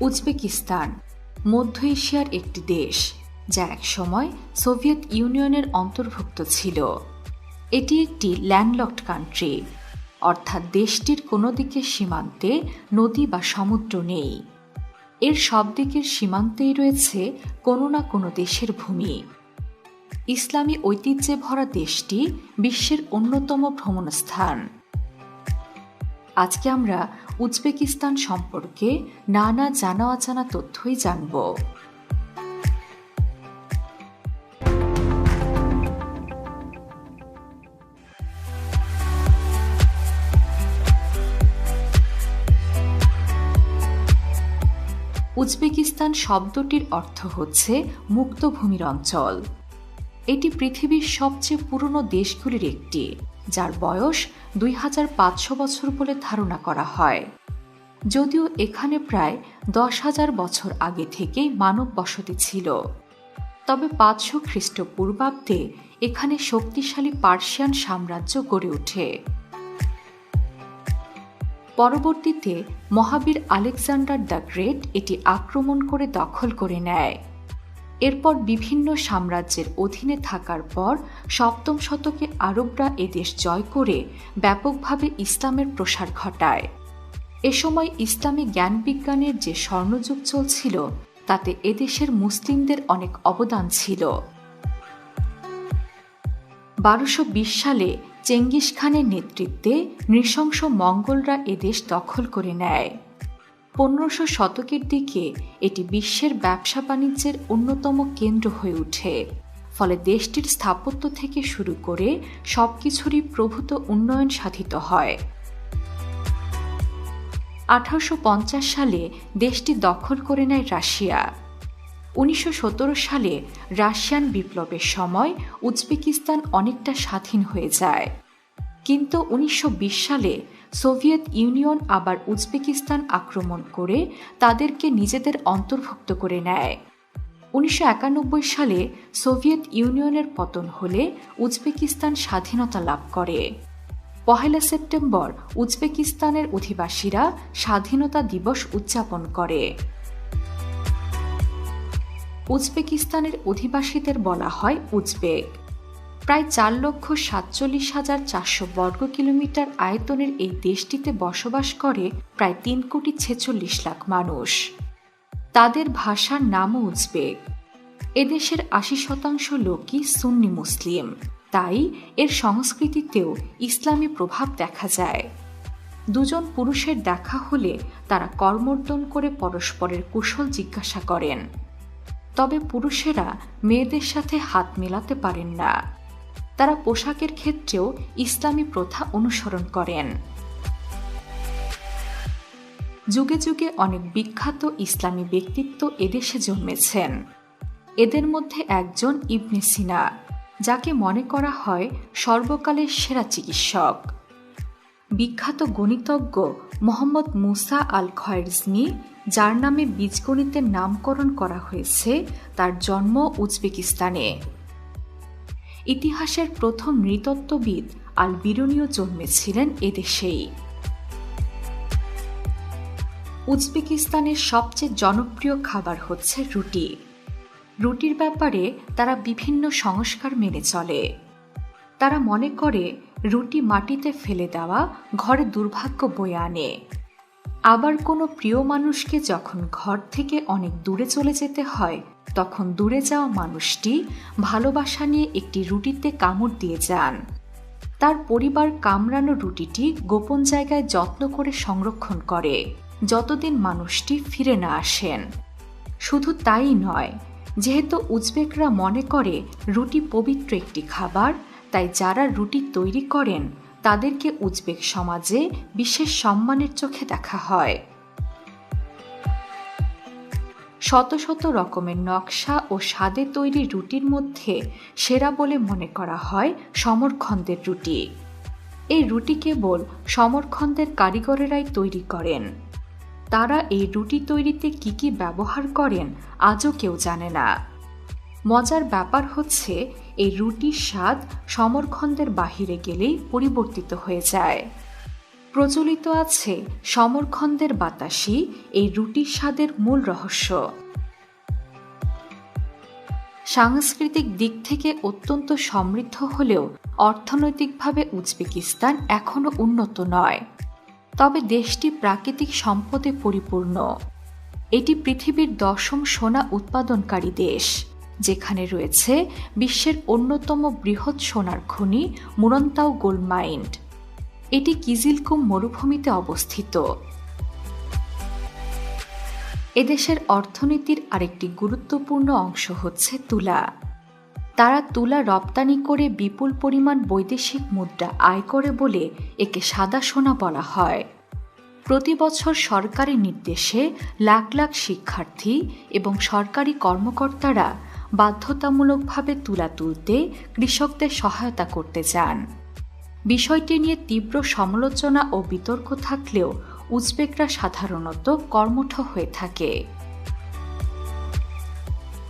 Uzbekistan মধ্য এশিয়ার একটি দেশ, যা একসময় সোভিয়েত ইউনিয়নের অন্তর্ভুক্ত ছিল। এটি একটি ল্যান্ডলকড কান্ট্রি, অর্থাৎ দেশটির কোনো দিকের সীমান্তে নদী বা সমুদ্র নেই। এর সব দিকের সীমান্তেই রয়েছে কোনো না কোনো দেশের ভূমি। ইসলামী ঐতিহ্যে ভরা দেশটি বিশ্বের অন্যতম ভ্রমণস্থান। আজকে আমরা উজবেকিস্তান সম্পর্কে নানা জানা অজানা তথ্যই জানব। উজবেকিস্তান শব্দটির অর্থ হচ্ছে মুক্ত ভূমির অঞ্চল। এটি পৃথিবীর সবচেয়ে পুরনো দেশগুলির একটি, যার বয়স 2500 বছর বলে ধারণা করা হয়। যদিও এখানে প্রায় 10,000 বছর আগে থেকেই মানব বসতি ছিল, তবে 500 খ্রিস্টপূর্বাব্দে এখানে শক্তিশালী পার্সিয়ান সাম্রাজ্য গড়ে ওঠে। পরবর্তীতে মহাবীর আলেকজান্ডার দ্য গ্রেট এটি আক্রমণ করে দখল করে নেয়। এরপর বিভিন্ন সাম্রাজ্যের অধীনে থাকার পর 7ম শতকে আরবরা এদেশ জয় করে ব্যাপকভাবে ইসলামের প্রসার ঘটায়। এ সময় ইসলামী জ্ঞান বিজ্ঞানের যে স্বর্ণযুগ চলছিল, তাতে এদেশের মুসলিমদের অনেক অবদান ছিল। 1220 সালে চেঙ্গিস খানের নেতৃত্বে নৃশংস মঙ্গোলরা এদেশ দখল করে নেয়। 1500 শতকের দিকে এটি বিশ্বের ব্যবসা বাণিজ্যের অন্যতম কেন্দ্র হয়ে ওঠে। ফলে দেশটির স্থাপত্য থেকে শুরু করে সবকিছুরই প্রভূত উন্নয়ন সাধিত হয়। 1850 সালে দেশটি দখল করে নেয় রাশিয়া। 1917 সালে রাশিয়ান বিপ্লবের সময় উজবেকিস্তান অনেকটা স্বাধীন হয়ে যায়। কিন্তু 1920 সালে সোভিয়েত ইউনিয়ন আবার উজবেকিস্তান আক্রমণ করে তাদেরকে নিজেদের অন্তর্ভুক্ত করে নেয়। 1991 সালে সোভিয়েত ইউনিয়নের পতন হলে উজবেকিস্তান স্বাধীনতা লাভ করে। 1 সেপ্টেম্বর উজবেকিস্তানের অধিবাসীরা স্বাধীনতা দিবস উদযাপন করে। উজবেকিস্তানের অধিবাসীদের বলা হয় উজবেক। প্রায় 4,47,400 বর্গ কিলোমিটার আয়তনের এই দেশটিতে বসবাস করে প্রায় 3,46,00,000 মানুষ। তাদের ভাষার নামও উজবেক। এদেশের 80% লোকই সুন্নি মুসলিম, তাই এর সংস্কৃতিতেও ইসলামী প্রভাব দেখা যায়। দুজন পুরুষের দেখা হলে তারা করমর্দন করে পরস্পরের কুশল জিজ্ঞাসা করেন। তবে পুরুষেরা মেয়েদের সাথে হাত মেলাতে পারেন না। তারা পোশাকের ক্ষেত্রেও ইসলামী প্রথা অনুসরণ করেন। যুগে যুগে অনেক বিখ্যাত ইসলামী ব্যক্তিত্ব এদেশে জন্মেছেন। এদের মধ্যে একজন ইবনে সিনা, যাকে মনে করা হয় সর্বকালের সেরা চিকিৎসক। বিখ্যাত গণিতজ্ঞ মোহাম্মদ মুসা আল খয়েরজমি, যার নামে বীজগণিতের নামকরণ করা হয়েছে, তার জন্ম উজবেকিস্তানে। ইতিহাসের প্রথম নৃতত্ত্ববিদ আল বিরুনিও জন্মেছিলেন এদেশেই। উজবেকিস্তানের সবচেয়ে জনপ্রিয় খাবার হচ্ছে রুটি। রুটির ব্যাপারে তারা বিভিন্ন সংস্কার মেনে চলে। তারা মনে করে রুটি মাটিতে ফেলে দেওয়া ঘরে দুর্ভাগ্য বয়ে আনে। আবার কোনো প্রিয় মানুষকে যখন ঘর থেকে অনেক দূরে চলে যেতে হয়, তখন দূরে যাওয়া মানুষটি ভালোবাসা নিয়ে একটি রুটিতে কামড় দিয়ে যান। তার পরিবার কামড়ানো রুটিটি গোপন জায়গায় যত্ন করে সংরক্ষণ করে, যতদিন মানুষটি ফিরে না আসেন। শুধু তাই নয়, যেহেতু উজবেকরা মনে করে রুটি পবিত্র একটি খাবার, তাই যারা রুটি তৈরি করেন তাদেরকে উজবেক সমাজে বিশেষ সম্মানের চোখে দেখা হয়। শত শত রকমের নকশা ও স্বাদে তৈরি রুটির মধ্যে সেরা বলে মনে করা হয় সমরখন্দের রুটি। এই রুটি কেবল সমরখন্দের কারিগরেরাই তৈরি করেন। তারা এই রুটি তৈরিতে কি কি ব্যবহার করেন আজও কেউ জানে না। মজার ব্যাপার হচ্ছে, এই রুটির স্বাদ সমরখন্দের বাহিরে গেলেই পরিবর্তিত হয়ে যায়। প্রচলিত আছে সমরখন্দের বাতাসই এই রুটির স্বাদের মূল রহস্য। সাংস্কৃতিক দিক থেকে অত্যন্ত সমৃদ্ধ হলেও অর্থনৈতিকভাবে উজবেকিস্তান এখনও উন্নত নয়। তবে দেশটি প্রাকৃতিক সম্পদে পরিপূর্ণ। এটি পৃথিবীর 10ম সোনা উৎপাদনকারী দেশ, যেখানে রয়েছে বিশ্বের অন্যতম বৃহৎ সোনার খনি মুরনতাউ গোল্ড মাইন। এটি কিজিলকুম মরুভূমিতে অবস্থিত। এদেশের অর্থনীতির আরেকটি গুরুত্বপূর্ণ অংশ হচ্ছে তুলা। তারা তুলা রপ্তানি করে বিপুল পরিমাণ বৈদেশিক মুদ্রা আয় করে বলে একে সাদা সোনা বলা হয়। প্রতি বছর সরকারি নির্দেশে লাখ লাখ শিক্ষার্থী এবং সরকারি কর্মকর্তারা বাধ্যতামূলকভাবে তুলা তুলতে কৃষকদের সহায়তা করতে যান। বিষয়টি নিয়ে তীব্র সমালোচনা ও বিতর্ক থাকলেও উজবেকরা সাধারণত কর্মঠ হয়ে থাকে।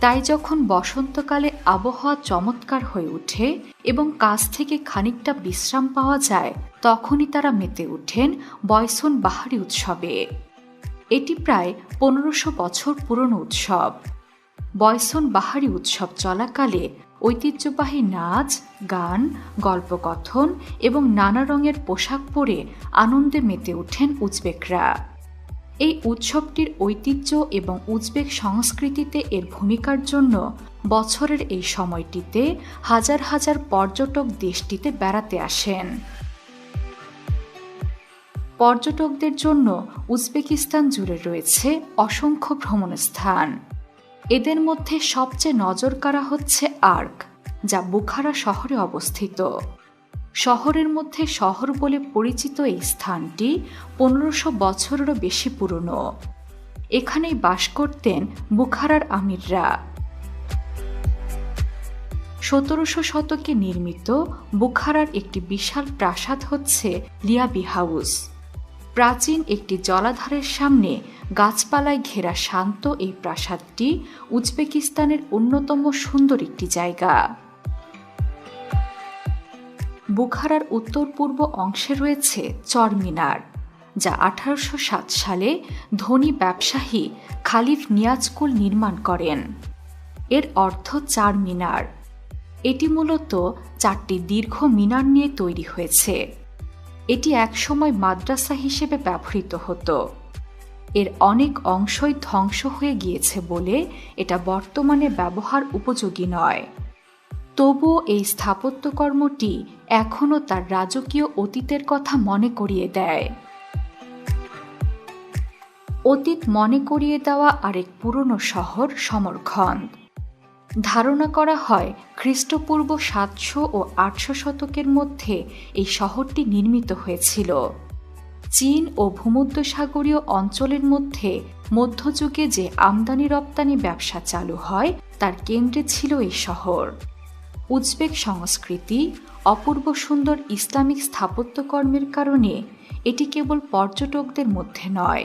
তাই যখন বসন্তকালে আবহাওয়া চমৎকার হয়ে ওঠে এবং কাজ থেকে খানিকটা বিশ্রাম পাওয়া যায়, তখনই তারা মেতে ওঠেন বয়সন বাহারি উৎসবে। এটি প্রায় 1500 বছর পুরনো উৎসব। বয়সন বাহারি উৎসব চলাকালে ঐতিহ্যবাহী নাচ, গান, গল্পকথন এবং নানা রঙের পোশাক পরে আনন্দে মেতে ওঠেন উজবেকরা। এই উৎসবটির ঐতিহ্য এবং উজবেক সংস্কৃতিতে এর ভূমিকার জন্য বছরের এই সময়টিতে হাজার হাজার পর্যটক দেশটিতে বেড়াতে আসেন। পর্যটকদের জন্য উজবেকিস্তান জুড়ে রয়েছে অসংখ্য ভ্রমণস্থান। এদের মধ্যে সবচেয়ে নজরকাড়া হচ্ছে আর্ক, যা বুখারা শহরে অবস্থিত। শহরের মধ্যে শহর বলে পরিচিত এই স্থানটি 1500 বছরেরও বেশি পুরনো। এখানেই বাস করতেন বুখারার আমিররা। 1700 শতকে নির্মিত বুখারার একটি বিশাল প্রাসাদ হচ্ছে লিয়াবি হাউস। প্রাচীন একটি জলাধারের সামনে গাছপালায় ঘেরা শান্ত এই প্রাসাদটি উজবেকিস্তানের অন্যতম সুন্দর একটি জায়গা। বুখারার উত্তর পূর্ব অংশে রয়েছে চরমিনার, যা 1807 সালে ধনী ব্যবসায়ী খালিফ নিয়াজকুল নির্মাণ করেন। এর অর্থ 4 মিনার। এটি মূলত 4টি দীর্ঘ মিনার নিয়ে তৈরি হয়েছে। এটি একসময় মাদ্রাসা হিসেবে ব্যবহৃত হতো। এর অনেক অংশই ধ্বংস হয়ে গিয়েছে বলে এটা বর্তমানে ব্যবহার উপযোগী নয়। তবুও এই স্থাপত্যকর্মটি এখনও তার রাজকীয় অতীতের কথা মনে করিয়ে দেয়। অতীত মনে করিয়ে দেওয়া আরেক পুরনো শহর সমরখন্দ। ধারণা করা হয় খ্রিস্টপূর্ব 700 ও 800 শতকের মধ্যে এই শহরটি নির্মিত হয়েছিল। চীন ও ভূমধ্যসাগরীয় অঞ্চলের মধ্যে মধ্যযুগে যে আমদানি রপ্তানি ব্যবসা চালু হয় তার কেন্দ্রে ছিল এই শহর। উজবেক সংস্কৃতি, অপূর্ব সুন্দর ইসলামিক স্থাপত্যকর্মের কারণে এটি কেবল পর্যটকদের মধ্যে নয়,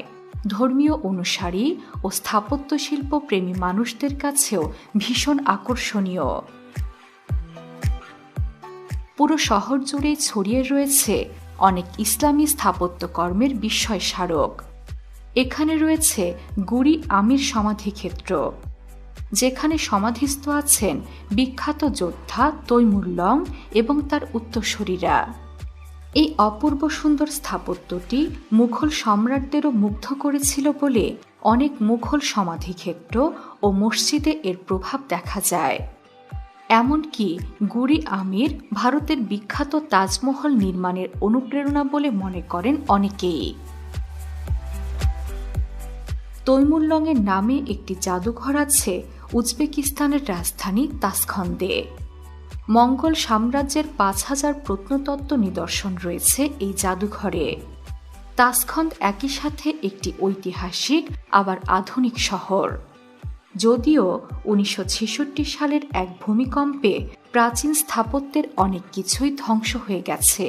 ধর্মীয় অনুসারী ও স্থাপত্যশিল্প প্রেমী মানুষদের কাছেও ভীষণ আকর্ষণীয়। পুরো শহর জুড়েই ছড়িয়ে রয়েছে অনেক ইসলামী স্থাপত্যকর্মের বিস্ময় স্মারক। এখানে রয়েছে গুরি আমির সমাধিক্ষেত্র, যেখানে সমাধিস্থ আছেন বিখ্যাত যোদ্ধা তৈমুরলং এবং তার উত্তরসূরিরা। এই অপূর্ব সুন্দর স্থাপত্যটি মুঘল সম্রাটদেরও মুগ্ধ করেছিল বলে অনেক মুঘল সমাধিক্ষেত্র ও মসজিদে এর প্রভাব দেখা যায়। এমনকি গুরি আমির ভারতের বিখ্যাত তাজমহল নির্মাণের অনুপ্রেরণা বলে মনে করেন অনেকেই। তৈমুরলংয়ের নামে একটি জাদুঘর আছে উজবেকিস্তানের রাজধানী তাসখন্দে। মঙ্গল সাম্রাজ্যের 5000 প্রত্নতত্ত্ব নিদর্শন রয়েছে এই জাদুঘরে। তাসখন্দ একই সাথে একটি ঐতিহাসিক আবার আধুনিক শহর। যদিও 1966 সালের এক ভূমিকম্পে প্রাচীন স্থাপত্যের অনেক কিছুই ধ্বংস হয়ে গেছে।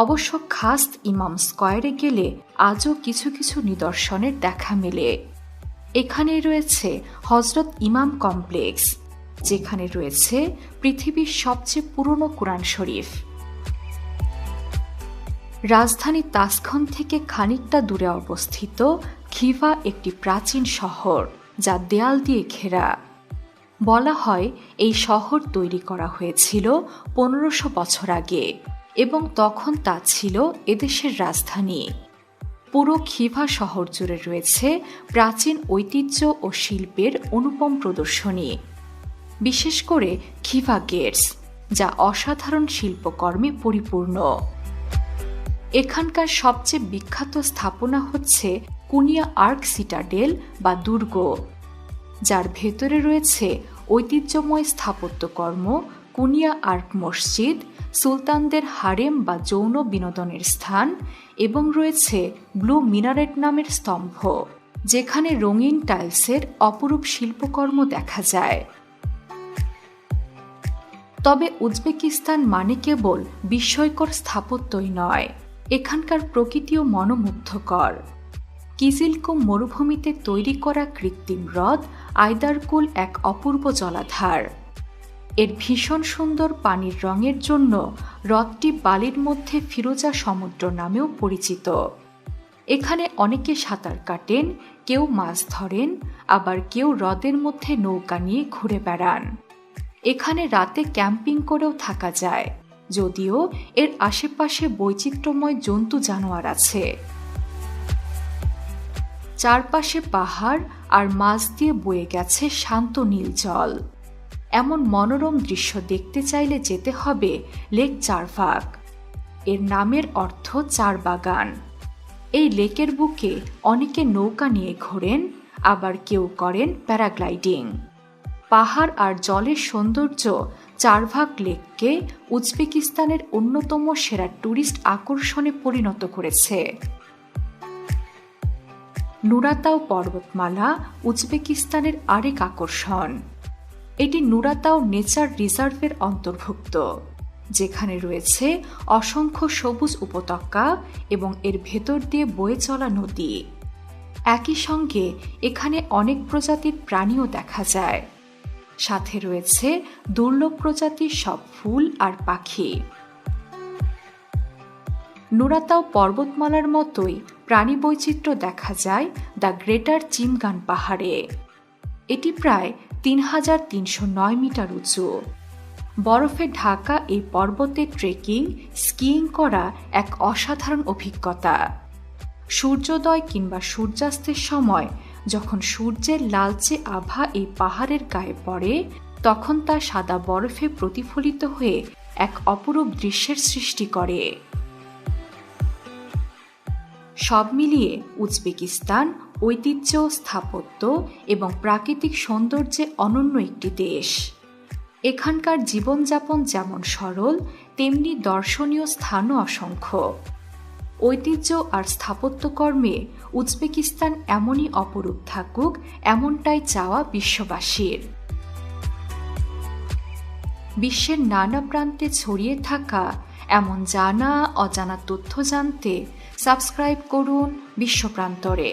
অবশ্য খাস্ত ইমাম স্কয়ারে গেলে আজও কিছু কিছু নিদর্শনের দেখা মেলে। এখানে রয়েছে হজরত ইমাম কমপ্লেক্স, যেখানে রয়েছে পৃথিবীর সবচেয়ে পুরনো কোরআন শরীফ। রাজধানী তাসখন থেকে খানিকটা দূরে অবস্থিত খিভা একটি প্রাচীন শহর, যা দেয়াল দিয়ে ঘেরা। বলা হয় এই শহর তৈরি করা হয়েছিল 1500 বছর আগে এবং তখন তা ছিল এদেশের রাজধানী। পুরো খিভা শহর জুড়ে রয়েছে প্রাচীন ঐতিহ্য ও শিল্পের অনুপম প্রদর্শনী, বিশেষ করে খিভা গেটস, যা অসাধারণ শিল্পকর্মে পরিপূর্ণ। এখানকার সবচেয়ে বিখ্যাত স্থাপনা হচ্ছে কুনিয়া আর্ক সিটাডেল বা দুর্গ, যার ভেতরে রয়েছে ঐতিহ্যময় স্থাপত্যকর্ম, কুনিয়া আর্ক মসজিদ, সুলতানদের হারেম বা যৌন বিনোদনের স্থান এবং রয়েছে ব্লু মিনারেট নামের স্তম্ভ, যেখানে রঙিন টাইলসের অপরূপ শিল্পকর্ম দেখা যায়। তবে উজবেকিস্তান মানে কেবল বিস্ময়কর স্থাপত্যই নয়, এখানকার প্রকৃতিও মনোমুগ্ধকর। কিজিলকুম মরুভূমিতে তৈরি করা কৃত্রিম হ্রদ আইদারকুল এক অপূর্ব জলাধার। এর ভীষণ সুন্দর পানির রঙের জন্য হ্রদটি বালির মধ্যে ফিরোজা সমুদ্র নামেও পরিচিত। এখানে অনেকে সাঁতার কাটেন, কেউ মাছ ধরেন, আবার কেউ হ্রদের মধ্যে নৌকা নিয়ে ঘুরে বেড়ান। এখানে রাতে ক্যাম্পিং করেও থাকা যায়, যদিও এর আশেপাশে বৈচিত্র্যময় জন্তু জানোয়ার আছে। চারপাশে পাহাড় আর মাছ দিয়ে বয়ে গেছে শান্ত নীল জল। এমন মনোরম দৃশ্য দেখতে চাইলে যেতে হবে লেক চারভাক। এর নামের অর্থ চার বাগান। এই লেকের বুকে অনেকে নৌকা নিয়ে ঘোরেন, আবার কেউ করেন প্যারাগ্লাইডিং। পাহাড় আর জলের সৌন্দর্য চারভাক লেককে উজবেকিস্তানের অন্যতম সেরা ট্যুরিস্ট আকর্ষণে পরিণত করেছে। নুরাতাও পর্বতমালা উজবেকিস্তানের আরেক আকর্ষণ। এটি নুরাতাও নেচার রিজার্ভের অন্তর্ভুক্ত, যেখানে রয়েছে অসংখ্য সবুজ উপত্যকা এবং এর ভেতর দিয়ে বয়ে চলা নদী। একই সঙ্গে এখানে অনেক প্রজাতির প্রাণীও দেখা যায়, সাথে রয়েছে দুর্লভ প্রজাতির সব ফুল আর পাখি। নুরাতাও পর্বতমালার মতোই প্রাণী বৈচিত্র্য দেখা যায় দ্য গ্রেটার চিমগান পাহাড়ে। এটি প্রায় 3309 মিটার উঁচু। বরফে ঢাকা এই পর্বতে ট্রেকিং, স্কিইং করা এক অসাধারণ অভিজ্ঞতা। সূর্যোদয় কিংবা সূর্যাস্তের সময় যখন সূর্যের লালচে আভা এই পাহাড়ের গায়ে পড়ে, তখন তা সাদা বরফে প্রতিফলিত হয়ে এক অপরূপ দৃশ্যের সৃষ্টি করে। সব মিলিয়ে উজবেকিস্তান ঐতিহ্য, স্থাপত্য এবং প্রাকৃতিক সৌন্দর্যে অনন্য একটি দেশ। এখানকার জীবনযাপন যেমন সরল, তেমনি দর্শনীয় স্থানও অসংখ্য। ঐতিহ্য আর স্থাপত্যকর্মে উজবেকিস্তান এমনই অপরূপ থাকুক, এমনটাই চাওয়া বিশ্ববাসীর। বিশ্বের নানা প্রান্তে ছড়িয়ে থাকা এমন জানা অজানা তথ্য জানতে সাবস্ক্রাইব করুন বিশ্বপ্রান্তরে।